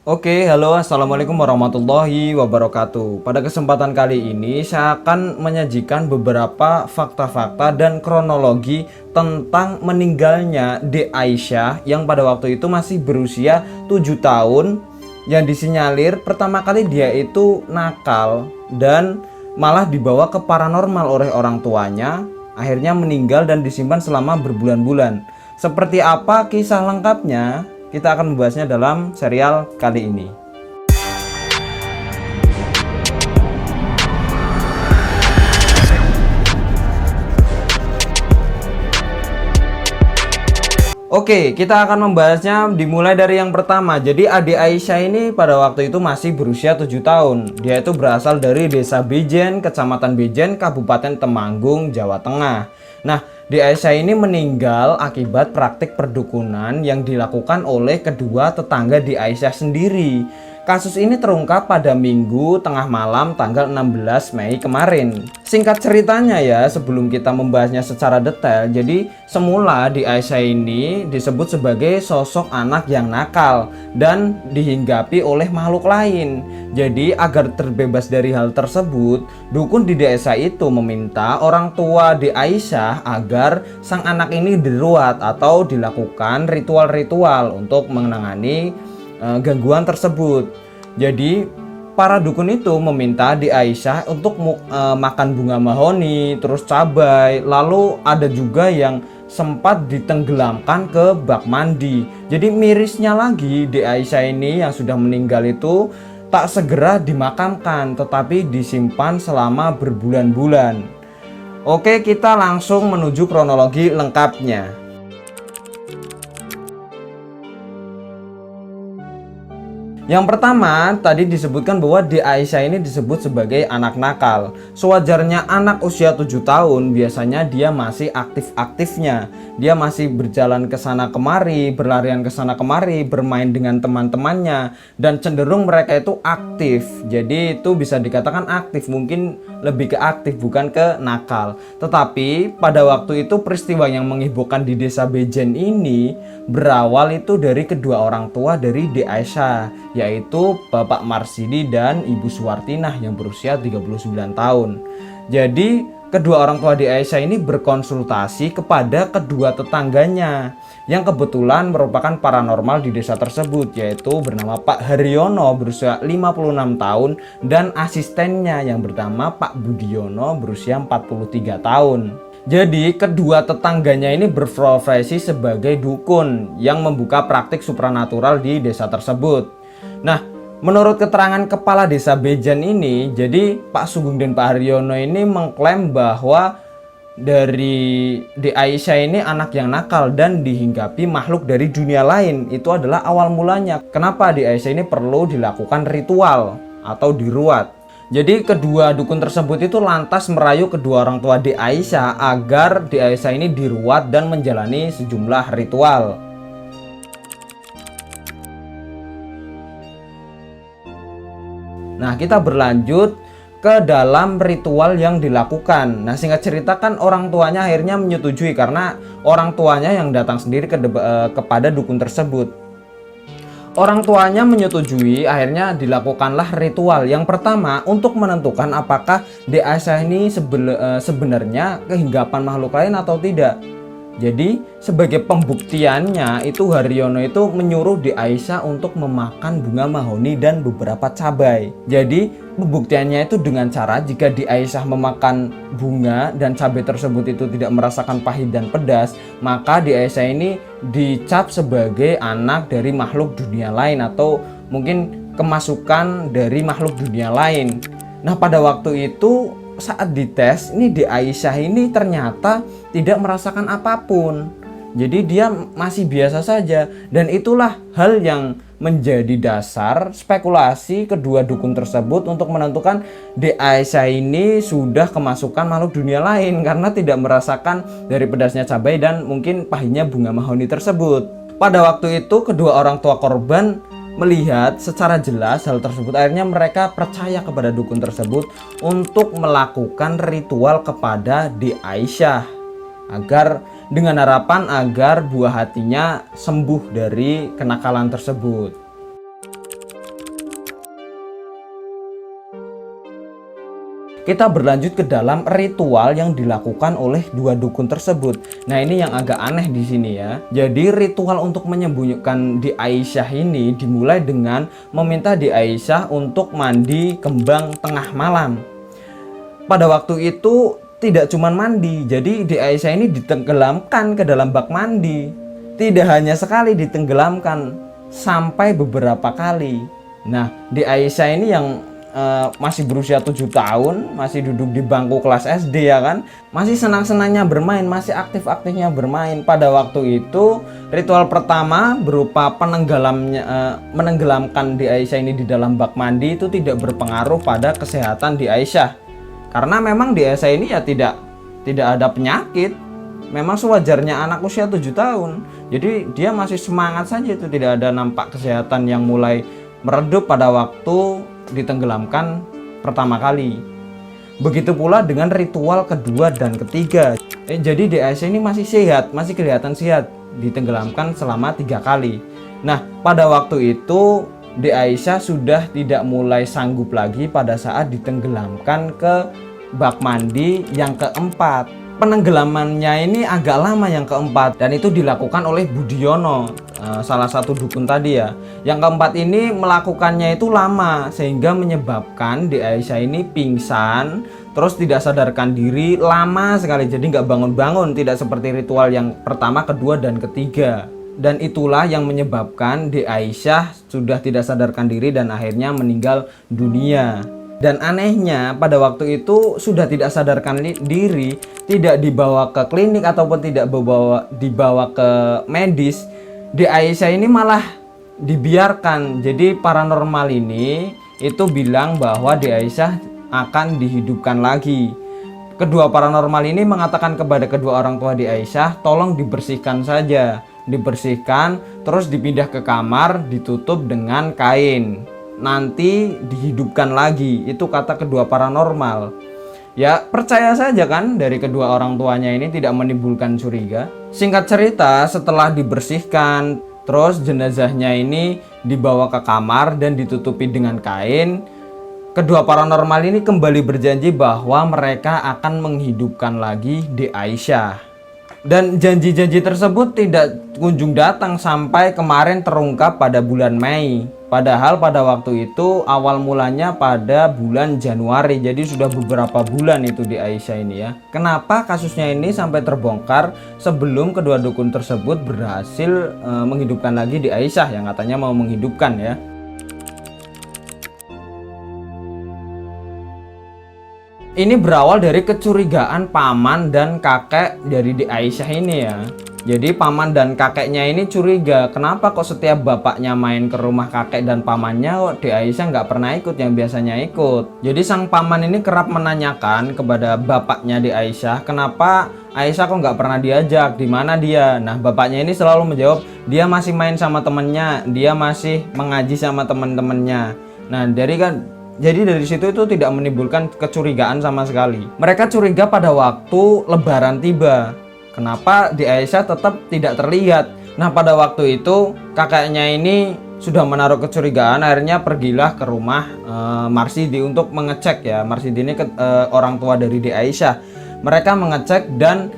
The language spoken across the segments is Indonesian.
Oke, halo, assalamualaikum warahmatullahi wabarakatuh. Pada kesempatan kali ini, saya akan menyajikan beberapa fakta-fakta dan kronologi tentang meninggalnya Dek Aisyah yang pada waktu itu masih berusia 7 tahun, yang disinyalir pertama kali dia itu nakal dan malah dibawa ke paranormal oleh orang tuanya, akhirnya meninggal dan disimpan selama berbulan-bulan. Seperti apa kisah lengkapnya? Kita akan membahasnya dalam serial kali ini. Oke, kita akan membahasnya dimulai dari yang pertama. Jadi adik Aisyah ini pada waktu itu masih berusia 7 tahun. Dia itu berasal dari Desa Bejen, Kecamatan Bejen, Kabupaten Temanggung, Jawa Tengah. Nah, Dek Aisyah ini meninggal akibat praktik perdukunan yang dilakukan oleh kedua tetangga Dek Aisyah sendiri. Kasus ini terungkap pada Minggu tengah malam tanggal 16 Mei kemarin. Singkat ceritanya ya, sebelum kita membahasnya secara detail, jadi semula Dek Aisyah ini disebut sebagai sosok anak yang nakal dan dihinggapi oleh makhluk lain. Jadi agar terbebas dari hal tersebut, dukun di desa itu meminta orang tua Dek Aisyah agar sang anak ini diruat atau dilakukan ritual-ritual untuk menangani gangguan tersebut. Jadi para dukun itu meminta Dek Aisyah untuk makan bunga mahoni, terus cabai, lalu ada juga yang sempat ditenggelamkan ke bak mandi. Jadi mirisnya lagi, Dek Aisyah ini yang sudah meninggal itu tak segera dimakamkan tetapi disimpan selama berbulan-bulan. Oke, kita langsung menuju kronologi lengkapnya. Yang pertama, tadi disebutkan bahwa Dek Aisyah ini disebut sebagai anak nakal. Sewajarnya anak usia 7 tahun biasanya dia masih aktif-aktifnya. Dia masih berjalan ke sana kemari, berlarian ke sana kemari, bermain dengan teman-temannya, dan cenderung mereka itu aktif. Jadi itu bisa dikatakan aktif, mungkin lebih ke aktif bukan ke nakal. Tetapi pada waktu itu peristiwa yang menghebohkan di Desa Bejen ini berawal itu dari kedua orang tua dari Dek Aisyah, yaitu Bapak Marsidi dan Ibu Suwartinah yang berusia 39 tahun. Jadi kedua orang tua Dek Aisyah ini berkonsultasi kepada kedua tetangganya yang kebetulan merupakan paranormal di desa tersebut, yaitu bernama Pak Haryono berusia 56 tahun dan asistennya yang bernama Pak Budiono berusia 43 tahun. Jadi kedua tetangganya ini berprofesi sebagai dukun yang membuka praktik supranatural di desa tersebut. Nah, menurut keterangan kepala desa Bejen ini, jadi Pak Sugeng dan Pak Haryono ini mengklaim bahwa dari Dek Aisyah ini anak yang nakal dan dihinggapi makhluk dari dunia lain. Itu adalah awal mulanya kenapa Dek Aisyah ini perlu dilakukan ritual atau diruat. Jadi kedua dukun tersebut itu lantas merayu kedua orang tua Dek Aisyah agar Dek Aisyah ini diruat dan menjalani sejumlah ritual. Nah, kita berlanjut ke dalam ritual yang dilakukan. Nah, singkat cerita kan orang tuanya akhirnya menyetujui karena orang tuanya yang datang sendiri kepada dukun tersebut. Orang tuanya menyetujui, akhirnya dilakukanlah ritual. Yang pertama untuk menentukan apakah Dek Aisyah ini sebenarnya kehinggapan makhluk lain atau tidak. Jadi sebagai pembuktiannya itu Haryono itu menyuruh Dek Aisyah untuk memakan bunga mahoni dan beberapa cabai. Jadi pembuktiannya itu dengan cara jika Dek Aisyah memakan bunga dan cabai tersebut itu tidak merasakan pahit dan pedas, maka Dek Aisyah ini dicap sebagai anak dari makhluk dunia lain atau mungkin kemasukan dari makhluk dunia lain. Nah, pada waktu itu saat dites ini Dek Aisyah ini ternyata tidak merasakan apapun. Jadi dia masih biasa saja, dan itulah hal yang menjadi dasar spekulasi kedua dukun tersebut untuk menentukan Dek Aisyah ini sudah kemasukan makhluk dunia lain karena tidak merasakan dari pedasnya cabai dan mungkin pahitnya bunga mahoni tersebut. Pada waktu itu kedua orang tua korban melihat secara jelas hal tersebut, akhirnya mereka percaya kepada dukun tersebut untuk melakukan ritual kepada Dek Aisyah agar dengan harapan agar buah hatinya sembuh dari kenakalan tersebut. kita berlanjut ke dalam ritual yang dilakukan oleh dua dukun tersebut. Nah, ini yang agak aneh di sini ya. Jadi ritual untuk menyembunyikan di Aisyah ini dimulai dengan meminta di Aisyah untuk mandi kembang tengah malam. Pada waktu itu tidak cuma mandi, jadi di Aisyah ini ditenggelamkan ke dalam bak mandi. Tidak hanya sekali ditenggelamkan, sampai beberapa kali. Nah, di Aisyah ini yang masih berusia 7 tahun, masih duduk di bangku kelas SD ya kan, masih senang-senangnya bermain, masih aktif-aktifnya bermain. Pada waktu itu ritual pertama berupa menenggelamkan di Aisyah ini di dalam bak mandi itu tidak berpengaruh pada kesehatan di Aisyah, karena memang di Aisyah ini ya tidak ada penyakit. Memang sewajarnya anak usia 7 tahun, jadi dia masih semangat saja, itu tidak ada nampak kesehatan yang mulai meredup pada waktu ditenggelamkan pertama kali. Begitu pula dengan ritual kedua dan ketiga. Jadi di Aisyah ini masih sehat, masih kelihatan sehat, ditenggelamkan selama 3 kali. Nah, pada waktu itu di Aisyah sudah tidak mulai sanggup lagi pada saat ditenggelamkan ke bak mandi yang keempat. Penenggelamannya ini agak lama yang keempat, dan itu dilakukan oleh Budiono, salah satu dukun tadi ya. Yang keempat ini melakukannya itu lama sehingga menyebabkan di Aisyah ini pingsan, terus tidak sadarkan diri lama sekali, jadi nggak bangun-bangun, tidak seperti ritual yang pertama, kedua, dan ketiga. Dan itulah yang menyebabkan di Aisyah sudah tidak sadarkan diri dan akhirnya meninggal dunia. Dan anehnya pada waktu itu sudah tidak sadarkan diri, tidak dibawa ke klinik ataupun tidak dibawa ke medis, di Aisyah ini malah dibiarkan. Jadi paranormal ini itu bilang bahwa di Aisyah akan dihidupkan lagi. Kedua paranormal ini mengatakan kepada kedua orang tua di Aisyah, tolong dibersihkan saja, dibersihkan terus dipindah ke kamar, ditutup dengan kain, nanti dihidupkan lagi. Itu kata kedua paranormal. Ya percaya saja kan, dari kedua orang tuanya ini tidak menimbulkan curiga. Singkat cerita, setelah dibersihkan, terus jenazahnya ini dibawa ke kamar dan ditutupi dengan kain, kedua paranormal ini kembali berjanji bahwa mereka akan menghidupkan lagi di Aisyah. Dan janji-janji tersebut tidak kunjung datang sampai kemarin terungkap pada bulan Mei. Padahal pada waktu itu awal mulanya pada bulan Januari. Jadi sudah beberapa bulan itu di Aisyah ini ya. Kenapa kasusnya ini sampai terbongkar sebelum kedua dukun tersebut berhasil menghidupkan lagi di Aisyah, yang katanya mau menghidupkan ya. Ini berawal dari kecurigaan paman dan kakek dari di Aisyah ini ya. Jadi paman dan kakeknya ini curiga, kenapa kok setiap bapaknya main ke rumah kakek dan pamannya kok di Aisyah nggak pernah ikut yang biasanya ikut. Jadi sang paman ini kerap menanyakan kepada bapaknya di Aisyah, kenapa Aisyah kok nggak pernah diajak, di mana dia. Nah bapaknya ini selalu menjawab, dia masih main sama temennya, dia masih mengaji sama teman-temannya. Nah jadi dari situ itu tidak menimbulkan kecurigaan sama sekali. Mereka curiga pada waktu Lebaran tiba, kenapa di Aisyah tetap tidak terlihat. Nah pada waktu itu kakaknya ini sudah menaruh kecurigaan, akhirnya pergilah ke rumah Marsidi untuk mengecek ya. Marsidi ini orang tua dari di Aisyah. Mereka mengecek dan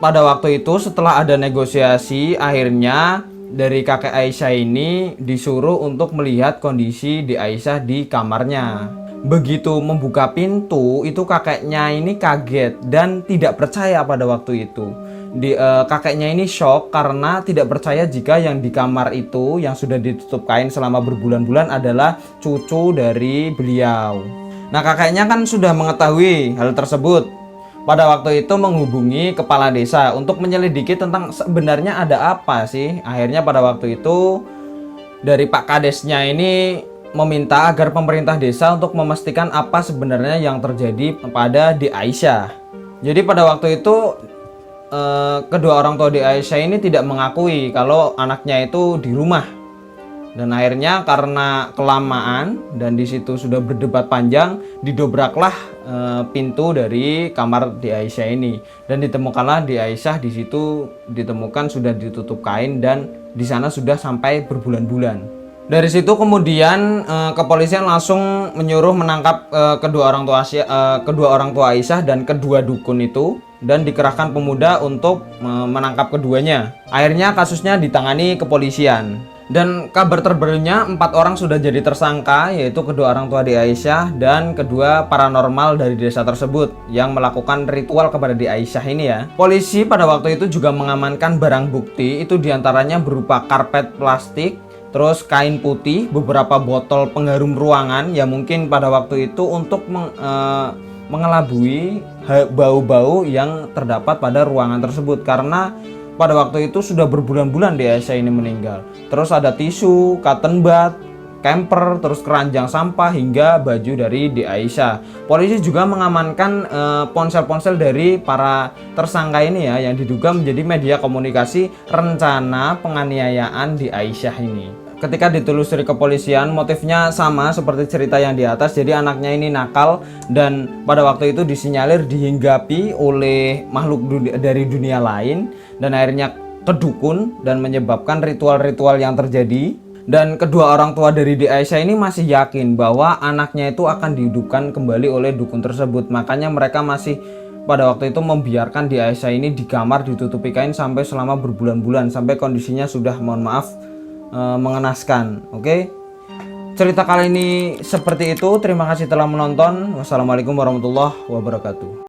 pada waktu itu setelah ada negosiasi, akhirnya dari kakek Aisyah ini disuruh untuk melihat kondisi di Aisyah di kamarnya. Begitu membuka pintu, itu kakeknya ini kaget dan tidak percaya pada waktu itu. Kakeknya ini shock karena tidak percaya jika yang di kamar itu yang sudah ditutup kain selama berbulan-bulan adalah cucu dari beliau. Nah kakeknya kan sudah mengetahui hal tersebut. Pada waktu itu menghubungi kepala desa untuk menyelidiki tentang sebenarnya ada apa sih. Akhirnya pada waktu itu dari Pak Kadesnya ini meminta agar pemerintah desa untuk memastikan apa sebenarnya yang terjadi pada di Aisyah. Jadi pada waktu itu kedua orang tua di Aisyah ini tidak mengakui kalau anaknya itu di rumah. Dan akhirnya karena kelamaan dan di situ sudah berdebat panjang, didobraklah pintu dari kamar di Aisyah ini dan ditemukanlah di Aisyah, di situ ditemukan sudah ditutup kain dan di sana sudah sampai berbulan-bulan. Dari situ kemudian kepolisian langsung menyuruh menangkap kedua orang tua Aisyah dan kedua dukun itu, dan dikerahkan pemuda untuk menangkap keduanya. Akhirnya kasusnya ditangani kepolisian. Dan kabar terbarunya 4 orang sudah jadi tersangka, yaitu kedua orang tua di Aisyah dan kedua paranormal dari desa tersebut yang melakukan ritual kepada di Aisyah ini ya. Polisi pada waktu itu juga mengamankan barang bukti, itu diantaranya berupa karpet plastik, terus kain putih, beberapa botol pengharum ruangan yang mungkin pada waktu itu untuk mengelabui bau-bau yang terdapat pada ruangan tersebut, karena pada waktu itu sudah berbulan-bulan di Aisyah ini meninggal. Terus ada tisu, cotton bud, camper, terus keranjang sampah hingga baju dari di Aisyah. Polisi juga mengamankan ponsel-ponsel dari para tersangka ini ya, yang diduga menjadi media komunikasi rencana penganiayaan di Aisyah ini. Ketika ditelusuri kepolisian, motifnya sama seperti cerita yang di atas. Jadi anaknya ini nakal dan pada waktu itu disinyalir dihinggapi oleh makhluk dari dunia lain dan akhirnya kedukun dan menyebabkan ritual-ritual yang terjadi. Dan kedua orang tua dari Aisyah ini masih yakin bahwa anaknya itu akan dihidupkan kembali oleh dukun tersebut. Makanya mereka masih pada waktu itu membiarkan Aisyah ini di kamar ditutupi kain sampai selama berbulan-bulan, sampai kondisinya sudah, mohon maaf, mengenaskan. Oke, cerita kali ini seperti itu. Terima kasih telah menonton. Wassalamualaikum warahmatullahi wabarakatuh.